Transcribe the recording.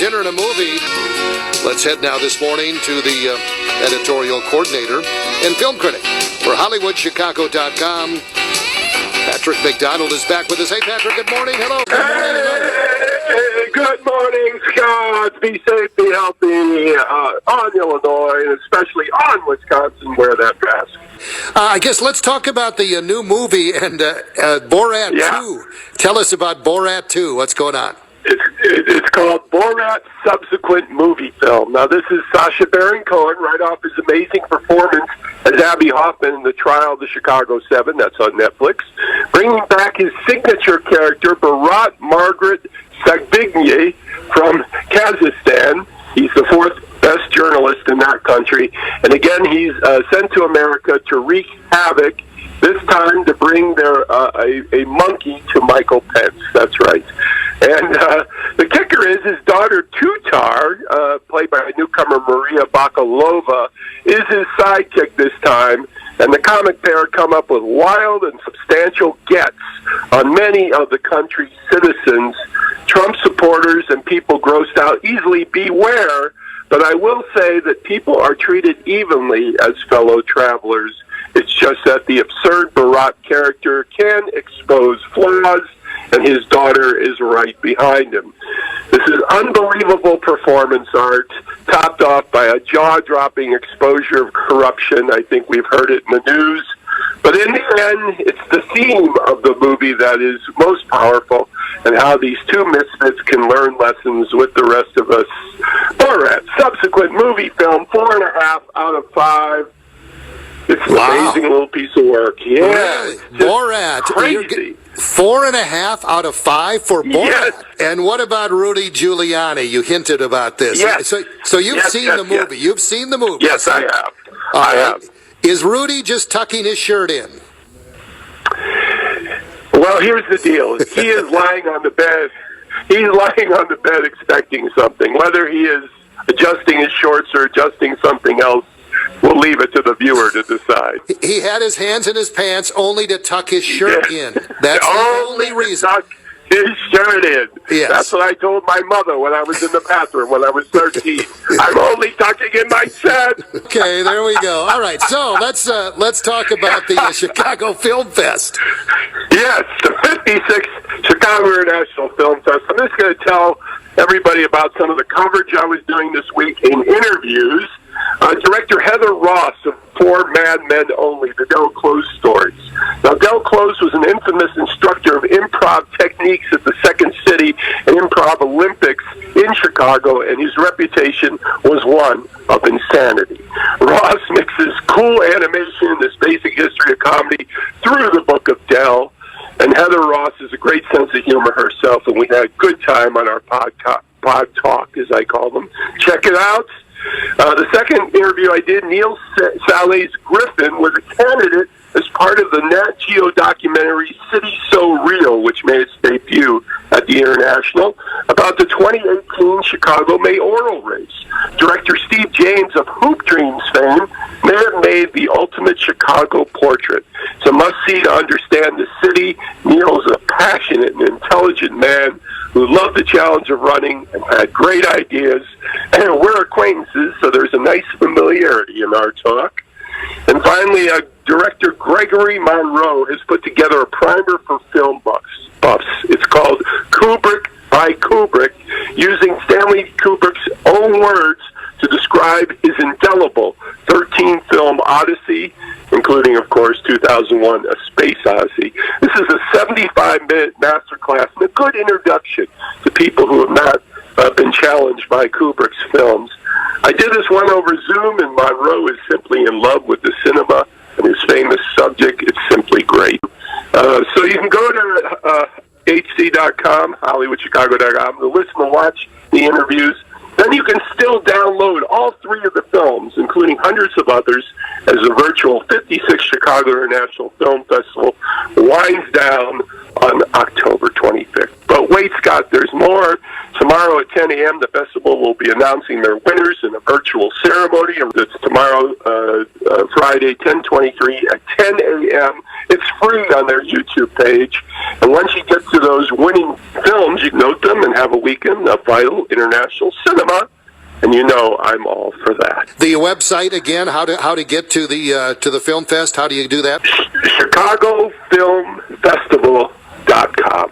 dinner and a movie. Let's head now this morning to the editorial coordinator and film critic for HollywoodChicago.com. Patrick McDonald is back with us. Hey, Patrick, good morning. Hello. Good morning. Hey, good morning, Scott. Be safe, be healthy on Illinois, and especially on Wisconsin. Wear that mask. I guess let's talk about the new movie and Borat 2. Tell us about Borat 2. What's going on? It's called Borat Subsequent Movie Film. Now, this is Sacha Baron Cohen, right off his amazing performance as Abby Hoffman in The Trial of the Chicago 7. That's on Netflix. Bringing back his signature character, Borat Margaret Sagbigny from Kazakhstan. He's the fourth best journalist in that country. And again, he's sent to America to wreak havoc, this time to bring a monkey to Michael Pence. That's right. And the kicker is his daughter Tutar, played by newcomer Maria Bakalova, is his sidekick this time. And the comic pair come up with wild and substantial gets on many of the country's citizens. Trump supporters and people grossed out easily beware, but I will say that people are treated evenly as fellow travelers. It's just that the absurd Borat character can expose flaws, and his daughter is right behind him. This is unbelievable performance art, topped off by a jaw-dropping exposure of corruption. I think we've heard it in the news. But in the end, it's the theme of the movie that is most powerful, and how these two misfits can learn lessons with the rest of us. Borat, subsequent movie film, 4.5 out of 5. It's an amazing little piece of work. Yeah. Really? Borat. Crazy. 4.5 out of 5 for Borat. Yes. And what about Rudy Giuliani? You hinted about this. Yes. So you've seen the movie. Yes. You've seen the movie. Yes, I have. I have. Is Rudy just tucking his shirt in? Well, here's the deal. He is lying on the bed. He's lying on the bed expecting something. Whether he is adjusting his shorts or adjusting something else, we'll leave it to the viewer to decide. He had his hands in his pants only to tuck his shirt in. That's the only reason. Tuck his shirt in. Yes. That's what I told my mother when I was in the bathroom when I was 13. I'm only tucking in my shirt. Okay, there we go. All right, so let's talk about the Chicago Film Fest. Yes, the 56th Chicago International Film Fest. I'm just going to tell everybody about some of the coverage I was doing this week in interviews. Director Heather Ross of For Mad Men Only, the Del Close stories. Now, Del Close was an infamous instructor of improv techniques at the Second City and Improv Olympics in Chicago, and his reputation was one of insanity. Ross mixes cool animation, this basic history of comedy, through the book of Del, and Heather Ross has a great sense of humor herself, and we had a good time on our pod talk, as I call them. Check it out. The second interview I did, Neil Sáles-Griffin was a candidate as part of the Nat Geo documentary City So Real, which made its debut at the International, about the 2018 Chicago mayoral race. Director Steve James of Hoop Dreams fame may have made the ultimate Chicago portrait. It's a must-see to understand the city. Neil's a passionate and intelligent man who loved the challenge of running and had great ideas. And we're acquaintances, so there's a nice familiarity in our talk. And finally, director Gregory Monroe has put together a primer for film buffs. It's called Kubrick by Kubrick, using Stanley Kubrick's own words to describe his indelible 13-film odyssey, including, of course, 2001, A Space Odyssey. This is a 75-minute masterclass and a good introduction to people who have not been challenged by Kubrick's films. I did this one over Zoom, and Monroe is simply in love with the cinema and his famous subject. It's simply great. So you can go to hc.com, HollywoodChicago.com, to listen and watch the interviews. Then you can still download all 3 of the films, including hundreds of others, as the virtual 56th Chicago International Film Festival winds down on October 25th. But wait, Scott, there's more. Some tomorrow at 10 a.m., the festival will be announcing their winners in a virtual ceremony. It's tomorrow, Friday, 10/23 at 10 a.m. It's free on their YouTube page. And once you get to those winning films, you can note them and have a weekend of vital international cinema. And you know I'm all for that. The website again, how to get to the film fest? How do you do that? ChicagoFilmFestival.com.